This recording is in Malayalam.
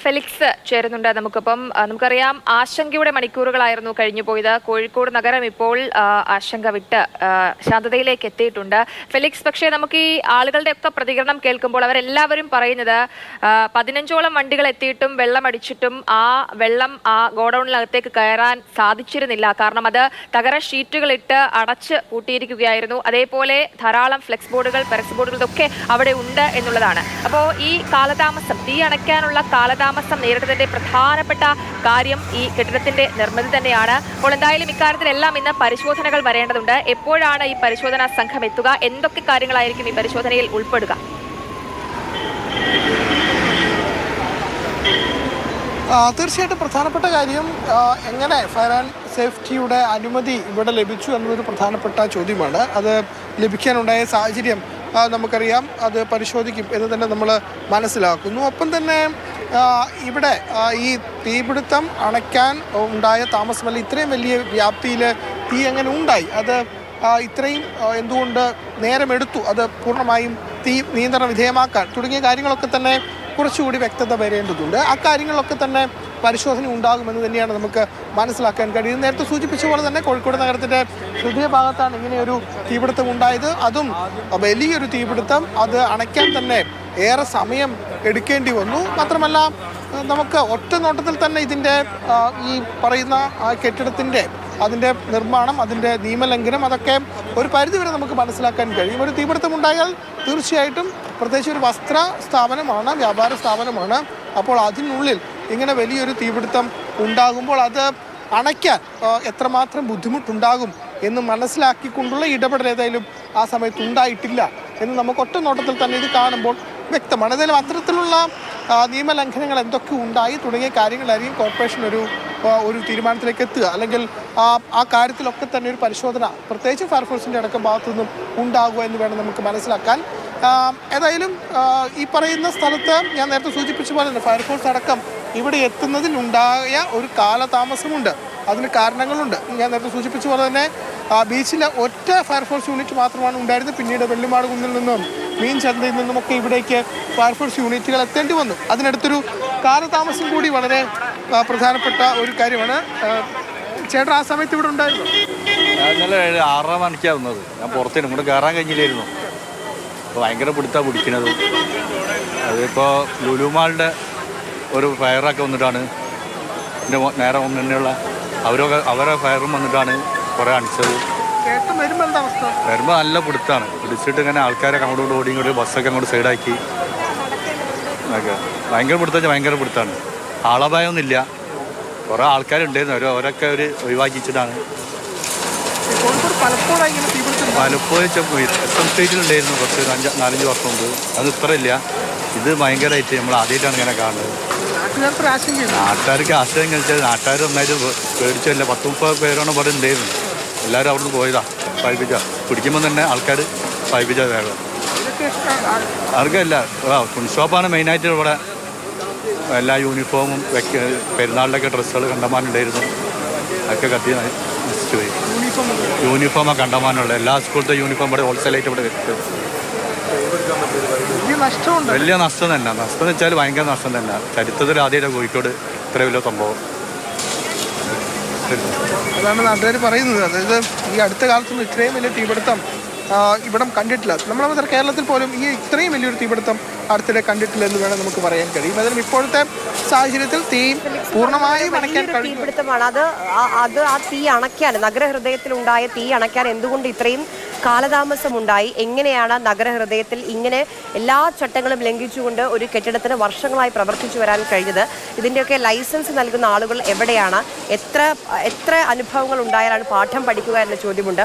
ഫെലിക്സ് ചേരുന്നുണ്ട് നമുക്കൊപ്പം. നമുക്കറിയാം ആശങ്കയുടെ മണിക്കൂറുകളായിരുന്നു കഴിഞ്ഞു പോയത്. കോഴിക്കോട് നഗരം ഇപ്പോൾ ആശങ്ക വിട്ട് ശാന്തതയിലേക്ക് എത്തിയിട്ടുണ്ട്. ഫെലിക്സ്, പക്ഷേ നമുക്ക് ഈ ആളുകളുടെ ഒക്കെ പ്രതികരണം കേൾക്കുമ്പോൾ അവരെല്ലാവരും പറയുന്നത് 15ഓളം വണ്ടികൾ എത്തിയിട്ടും വെള്ളം അടിച്ചിട്ടും ആ വെള്ളം ആ ഗോഡൌണിനകത്തേക്ക് കയറാൻ സാധിച്ചിരുന്നില്ല. കാരണം അത് തകര ഷീറ്റുകൾ ഇട്ട് അടച്ച് പൂട്ടിയിരിക്കുകയായിരുന്നു. അതേപോലെ ധാരാളം ഫ്ലെക്സ് ബോർഡുകൾ, പെരക്സ് ബോർഡുകൾ ഒക്കെ അവിടെ ഉണ്ട് എന്നുള്ളതാണ്. അപ്പോൾ ഈ കാലതാമസം, തീ അണയ്ക്കാനുള്ള കാലതാമസം നേരിടുന്നതിന്റെ പ്രധാനപ്പെട്ട കാര്യം ഈ കെട്ടിടത്തിന്റെ നിർമ്മിതി തന്നെയാണ്. അപ്പോൾ എന്തായാലും ഇക്കാര്യത്തിലെല്ലാം ഇന്ന് പരിശോധനകൾ വരേണ്ടതുണ്ട്. എപ്പോഴാണ് ഈ പരിശോധനാ സംഘം എത്തുക? എന്തൊക്കെ കാര്യങ്ങളായിരിക്കും ഈ പരിശോധനയിൽ ഉൾപ്പെടുക? തീർച്ചയായിട്ടും പ്രധാനപ്പെട്ട കാര്യം എങ്ങനെ ഫയർ ആൻഡ് സേഫ്റ്റിയുടെ അനുമതി ഇവിടെ ലഭിച്ചു എന്നതൊരു പ്രധാനപ്പെട്ട ചോദ്യമാണ്. അത് ലഭിക്കാനുണ്ടായ സാഹചര്യം നമുക്കറിയാം, അത് പരിശോധിക്കും എന്ന് തന്നെ നമ്മൾ മനസ്സിലാക്കുന്നു. ഒപ്പം തന്നെ ഇവിടെ ഈ തീപിടുത്തം അണയ്ക്കാൻ ഉണ്ടായ താമസമല്ല, ഇത്രയും വലിയ വ്യാപ്തിയിൽ തീ എങ്ങനെ ഉണ്ടായി, അത് ഇത്രയും എന്തുകൊണ്ട് നേരമെടുത്തു, അത് പൂർണ്ണമായും തീ നിയന്ത്രണ വിധേയമാക്കാൻ തുടങ്ങിയ കാര്യങ്ങളൊക്കെ തന്നെ കുറച്ചുകൂടി വ്യക്തത വരേണ്ടതുണ്ട്. ആ കാര്യങ്ങളൊക്കെ തന്നെ പരിശോധന ഉണ്ടാകുമെന്ന് തന്നെയാണ് നമുക്ക് മനസ്സിലാക്കാൻ കഴിയുന്നത്. നേരത്തെ സൂചിപ്പിച്ച പോലെ തന്നെ കോഴിക്കോട് നഗരത്തിൻ്റെ ഹൃദയഭാഗത്താണ് ഇങ്ങനെയൊരു തീപിടുത്തം ഉണ്ടായത്. അതും വലിയൊരു തീപിടുത്തം. അത് അണയ്ക്കാൻ തന്നെ ഏറെ സമയം എടുക്കേണ്ടി വന്നു. മാത്രമല്ല, നമുക്ക് ഒറ്റ നോട്ടത്തിൽ തന്നെ ഇതിൻ്റെ ഈ പറയുന്ന കെട്ടിടത്തിൻ്റെ അതിൻ്റെ നിർമ്മാണം, അതിൻ്റെ നിയമലംഘനം, അതൊക്കെ ഒരു പരിധിവരെ നമുക്ക് മനസ്സിലാക്കാൻ കഴിയും. ഒരു തീപിടുത്തം ഉണ്ടായാൽ തീർച്ചയായിട്ടും, പ്രത്യേകിച്ച് ഒരു വസ്ത്ര സ്ഥാപനമാണ്, വ്യാപാര സ്ഥാപനമാണ്, അപ്പോൾ അതിനുള്ളിൽ ഇങ്ങനെ വലിയൊരു തീപിടുത്തം ഉണ്ടാകുമ്പോൾ അത് അണയ്ക്കാൻ എത്രമാത്രം ബുദ്ധിമുട്ടുണ്ടാകും എന്ന് മനസ്സിലാക്കിക്കൊണ്ടുള്ള ഇടപെടൽ ഏതായാലും ആ സമയത്ത് ഉണ്ടായിട്ടില്ല എന്ന് നമുക്ക് ഒറ്റ നോട്ടത്തിൽ തന്നെ ഇത് കാണുമ്പോൾ വ്യക്തമാണ്. ഏതായാലും അത്തരത്തിലുള്ള നിയമലംഘനങ്ങൾ എന്തൊക്കെ ഉണ്ടായി തുടങ്ങിയ കാര്യങ്ങളായിരിക്കും കോർപ്പറേഷൻ ഒരു തീരുമാനത്തിലേക്ക് എത്തുക. അല്ലെങ്കിൽ ആ കാര്യത്തിലൊക്കെ തന്നെ ഒരു പരിശോധന പ്രത്യേകിച്ച് ഫയർഫോഴ്സിൻ്റെ അടക്കം ഭാഗത്തു നിന്നും ഉണ്ടാകുക എന്ന് വേണം നമുക്ക് മനസ്സിലാക്കാൻ. ഏതായാലും ഈ പറയുന്ന സ്ഥലത്ത് ഞാൻ നേരത്തെ സൂചിപ്പിച്ച പോലെ തന്നെ ഫയർഫോഴ്സ് അടക്കം ഇവിടെ എത്തുന്നതിനുണ്ടായ ഒരു കാലതാമസമുണ്ട്. അതിന് കാരണങ്ങളുണ്ട്. ഞാൻ നേരത്തെ സൂചിപ്പിച്ച പോലെ തന്നെ ബീച്ചിലെ ഒറ്റ ഫയർഫോഴ്സ് യൂണിറ്റ് മാത്രമാണ് ഉണ്ടായിരുന്നത്. പിന്നീട് വെള്ളിമാട് കുന്നിൽ നിന്നും മീൻ ചന്തയിൽ നിന്നുമൊക്കെ ഇവിടേക്ക് ഫയർഫോഴ്സ് യൂണിറ്റുകൾ എത്തേണ്ടി വന്നു. അതിനടുത്തൊരു കാലതാമസം കൂടി വളരെ പ്രധാനപ്പെട്ട ഒരു കാര്യമാണ്. ചേട്ടാ, ആ സമയത്ത് ഇവിടെ ഉണ്ടായിരുന്നു? ഇന്നലെ 6:30 മണിക്കാണ് വന്നത്. ഞാൻ പുറത്തേനും ഇങ്ങോട്ട് കയറാൻ കഴിഞ്ഞില്ലായിരുന്നു. അപ്പോൾ ഭയങ്കര പിടിക്കുന്നത്. അതിപ്പോൾ ലുലുമാളിൻ്റെ ഒരു ഫയറൊക്കെ വന്നിട്ടാണ് എൻ്റെ നേരെ മുന്നിലുള്ള അവരെ ഫയറും വന്നിട്ടാണ് കുറേ അടിച്ചത്. വരുമ്പോൾ നല്ല പിടിച്ചിട്ട് ഇങ്ങനെ ആൾക്കാരെ അങ്ങോട്ട് ഓടി ഇങ്ങോട്ട് ബസ്സൊക്കെ അങ്ങോട്ട് സൈഡാക്കി. ഓക്കെ, ഭയങ്കര പിടുത്താണ്. ആളപായമൊന്നുമില്ല. കുറേ ആൾക്കാരുണ്ടായിരുന്നു, അവരൊക്കെ ഒഴിവാക്കിച്ചിട്ടാണ്. പലപ്പോഴും SM സ്റ്റേറ്റിലുണ്ടായിരുന്നു കുറച്ച് 4-5 വർഷം മുമ്പ്. അത് ഇത്ര ഇല്ല. ഇത് ഭയങ്കരമായിട്ട് നമ്മൾ ആദ്യമായിട്ടാണ് ഇങ്ങനെ കാണുന്നത്. നാട്ടുകാർക്ക് ആശ്രയം കഴിച്ചാൽ നാട്ടുകാർ നന്നായിട്ട് പേടിച്ചല്ല. 10-30 പേരാണ് ഇവിടെ ഉണ്ടായിരുന്നു. എല്ലാവരും അവിടുന്ന് പോയതാ പിടിക്കുമ്പോൾ തന്നെ ആൾക്കാർ പായിപ്പിച്ച വേഗം. ആർക്കല്ല, ഷോപ്പാണ് മെയിനായിട്ട് ഇവിടെ. എല്ലാ യൂണിഫോമും പെരുന്നാളിലൊക്കെ ഡ്രസ്സുകൾ കണ്ടമാനുണ്ടായിരുന്നു. അതൊക്കെ കത്തി നശിച്ചു പോയി. യൂണിഫോമൊക്കെ കണ്ടമാനുള്ള എല്ലാ സ്കൂളത്തെ യൂണിഫോം ഇവിടെ ഹോൾസെയിലായിട്ട് ഇവിടെ വെച്ചത്. വലിയ നഷ്ടം തന്നെ. നഷ്ടം എന്ന് വെച്ചാൽ ഭയങ്കര നഷ്ടം തന്നെ. ചരിത്രത്തിൽ ആദ്യമായിട്ട് കോഴിക്കോട് ഇത്ര വലിയ സംഭവം. അതാണ് നാട്ടുകാർ പറയുന്നത്. അതായത് ഈ അടുത്ത കാലത്തൊന്നും ഇത്രയും വലിയ തീപിടുത്തം ഇവിടം കണ്ടിട്ടില്ല. നമ്മുടെ കേരളത്തിൽ പോലും ഈ ഇത്രയും വലിയൊരു തീപിടുത്തം അടുത്തിടെ കണ്ടിട്ടില്ല എന്ന് വേണം നമുക്ക് പറയാൻ കഴിയും. അതിനും ഇപ്പോഴത്തെ സാഹചര്യത്തിൽ തീ പൂർണ്ണമായും അണയ്ക്കാൻ തീപിടുത്തമാണ്. അത് ആ തീ അണയ്ക്കാൻ, നഗരഹൃദയത്തിലുണ്ടായ തീ അണയ്ക്കാൻ എന്തുകൊണ്ട് ഇത്രയും കാലതാമസം ഉണ്ടായി? എങ്ങനെയാണ് നഗരഹൃദയത്തിൽ ഇങ്ങനെ എല്ലാ ചട്ടങ്ങളും ലംഘിച്ചുകൊണ്ട് ഒരു കെട്ടിടത്തിന് വർഷങ്ങളായി പ്രവർത്തിച്ചു വരാൻ കഴിഞ്ഞത്? ഇതിൻ്റെയൊക്കെ ലൈസൻസ് നൽകുന്ന ആളുകൾ എവിടെയാണ്? എത്ര അനുഭവങ്ങൾ ഉണ്ടായാലാണ് പാഠം പഠിക്കുക എന്ന ചോദ്യമുണ്ട്.